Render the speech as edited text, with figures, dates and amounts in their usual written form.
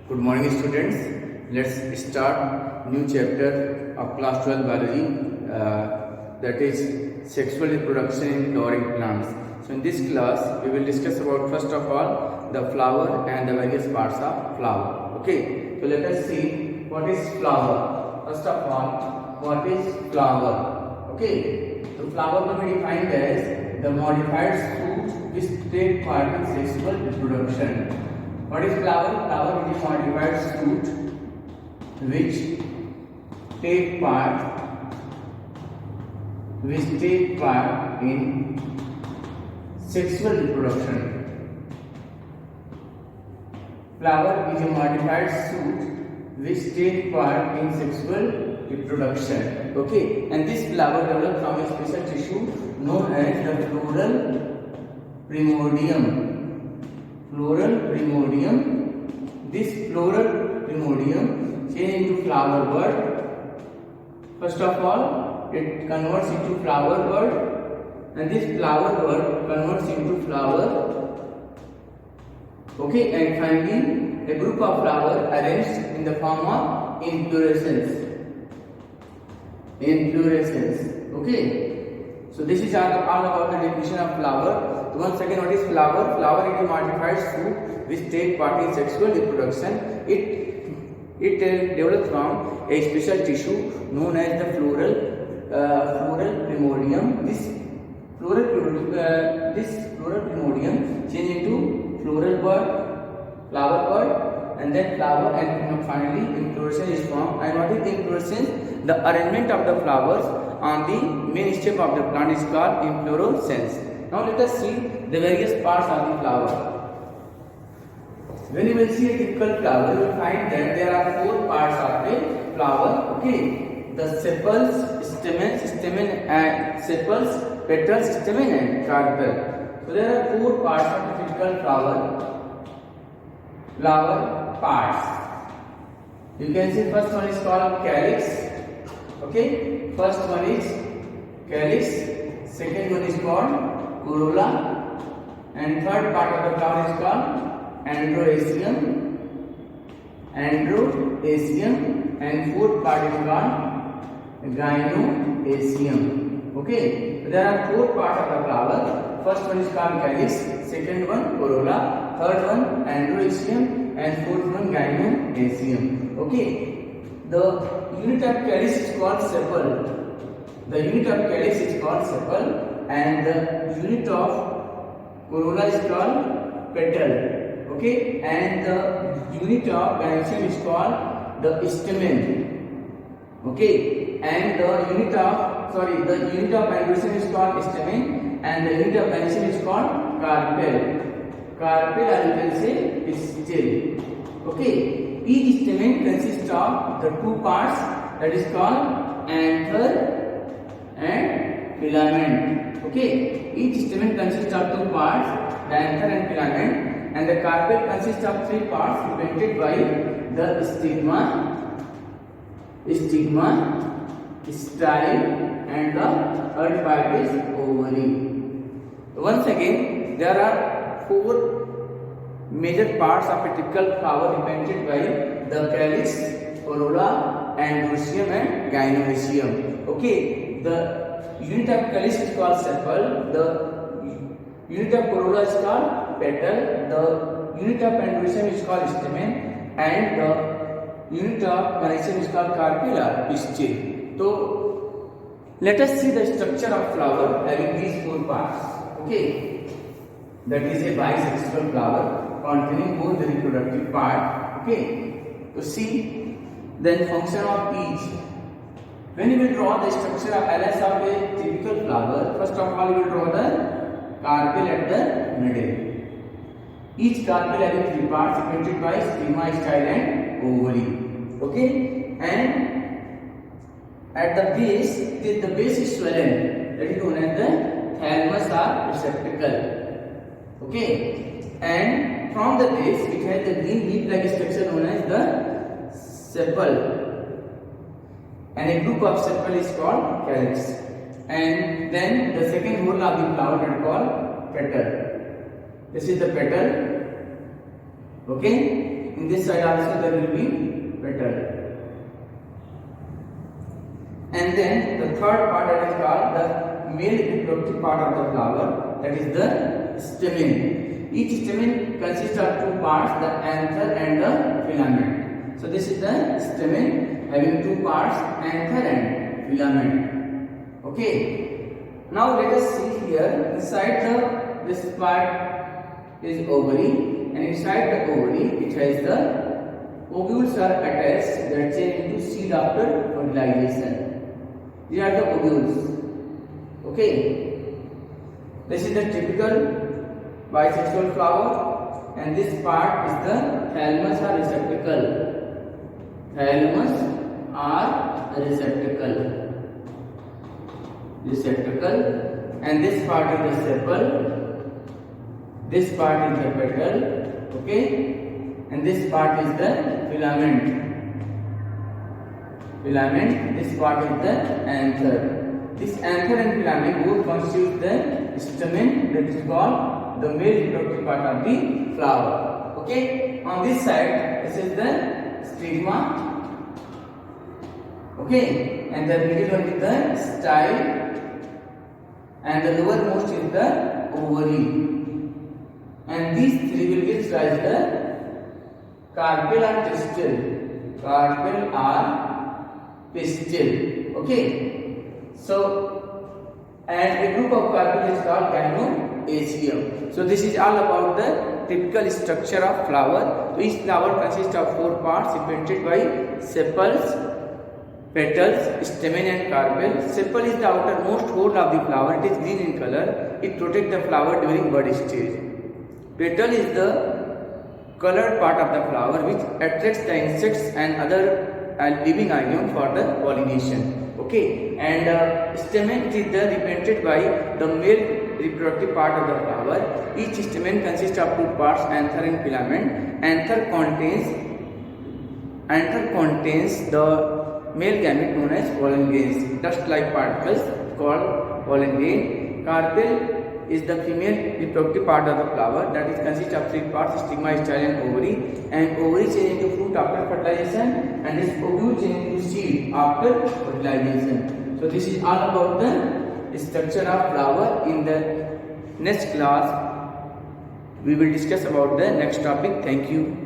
Good morning, students. Let's start new chapter of class 12 biology, that is sexual reproduction in flowering plants. So in this class, we will discuss about first of all the flower and the various parts of flower. Okay. So let us see what is flower. First of all, what is flower? Okay. So flower can be defined as the modified fruit which take part in sexual reproduction. What is flower? Flower is a modified fruit which take part in sexual reproduction. Flower is a modified fruit which take part in sexual reproduction. Okay, and this flower develops from a special tissue known as the floral primordium. This floral primordium changes into flower bud. First of all, it converts into flower bud, and this flower bud converts into flower. Okay, and finally, a group of flowers arranged in the form of inflorescence. Okay, so this is all about the definition of flower. So once again, what is flower? Flower is a modified fruit which take part in sexual reproduction. It develops from a special tissue known as the floral primordium. This floral primordium change into floral bud, flower bud, and then flower, and finally inflorescence is formed. And what is inflorescence? The arrangement of the flowers on the main stem of the plant is called inflorescence. Now let us see the various parts of the flower. When you will see a typical flower, you will find that there are four parts of a flower. Okay, the sepals, sepals, petals, stamen, and carpel. So there are four parts of a typical flower parts. You can see first one is called calyx. Okay, first one is calyx, second one is called corolla, and third part of the flower is called androecium, and fourth part is called gynoecium. Okay, so there are four parts of the flower. First one is called calyx, second one corolla, third one androecium, and fourth one gynoecium. Okay, the unit of calyx is called sepal. And the unit of corolla is called petal. Okay, and the unit of gynoecium is called the stamen. Okay, and the unit of androecium is called stamen, and the unit of gynoecium is called carpel. Carpel, or you can say pistil. Okay, each stamen consists of the two parts, that is called anther and filament. Okay, each stamen consists of two parts, the anther and filament, and the carpel consists of three parts represented by the stigma, style, and the third part is ovary. Once again, there are four major parts of a typical flower represented by the calyx, corolla, androecium, and gynoecium. Okay, the unit of calyx is called sepal, the unit of corolla is called petal, the unit of androecium is called stamen, and the unit of gynoecium is called carpel or pistil. So let us see the structure of flower having these four parts. Okay, that is a bisexual flower containing both the reproductive part. Okay, to see then function of each. When you will draw the structure of LS of a typical flower, first of all you will draw the carpel at the middle. Each carpel having three parts represented by stigma, style, and ovary. Okay, and at the base, the base is swollen, that is known as the thalamus or receptacle. Okay, and from the base it has the green leaf-like structure known as the sepal, and a group of sepal is called calyx. And then the second whole of the flower is called petal. This is the petal. Okay, in this side also there will be petal. And then the third part that is called the male reproductive part of the flower, that is the stamen. Each stamen consists of two parts, the anther and the filament. So this is the stamen having two parts, anther and filament. Okay. Now let us see here, inside this part is ovary, and inside the ovary it has the ovules are attached that change into seed after fertilization. These are the ovules. Okay. This is the typical bisexual flower, and this part is the thalamus or receptacle. Thalamus or receptacle. And this part is the sepal. This part is the petal. Okay. And this part is the filament. This part is the anther. This anther and filament both constitute the stamen, that is called the male reproductive part of the flower. Okay. On this side, this is the stigma. Okay. And the middle one is the style, and the lowermost is the ovary. And these three will give rise to the carpel or pistil. Okay. So, and a group of carpel is called gynoecium. So this is all about the typical structure of flower. So each flower consists of four parts represented by sepals, petals, stamen and carpel. Sepal is the outermost whole of the flower. It is green in color. It protects the flower during bud stage. Petal is the colored part of the flower which attracts the insects and other living organisms for the pollination. Okay. And stamen is the represented by the male reproductive part of the flower. Each stamen consists of two parts, anther and filament. Anther contains the male gamete known as pollen grains, dust-like particles called pollen grain. Carpel is the female reproductive part of the flower, that is consists of three parts, stigma, style and ovary. And ovary change into fruit after fertilization, and this ovule change into seed after fertilization. So this is all about the structure of flower. In the next class we will discuss about the next topic. Thank you.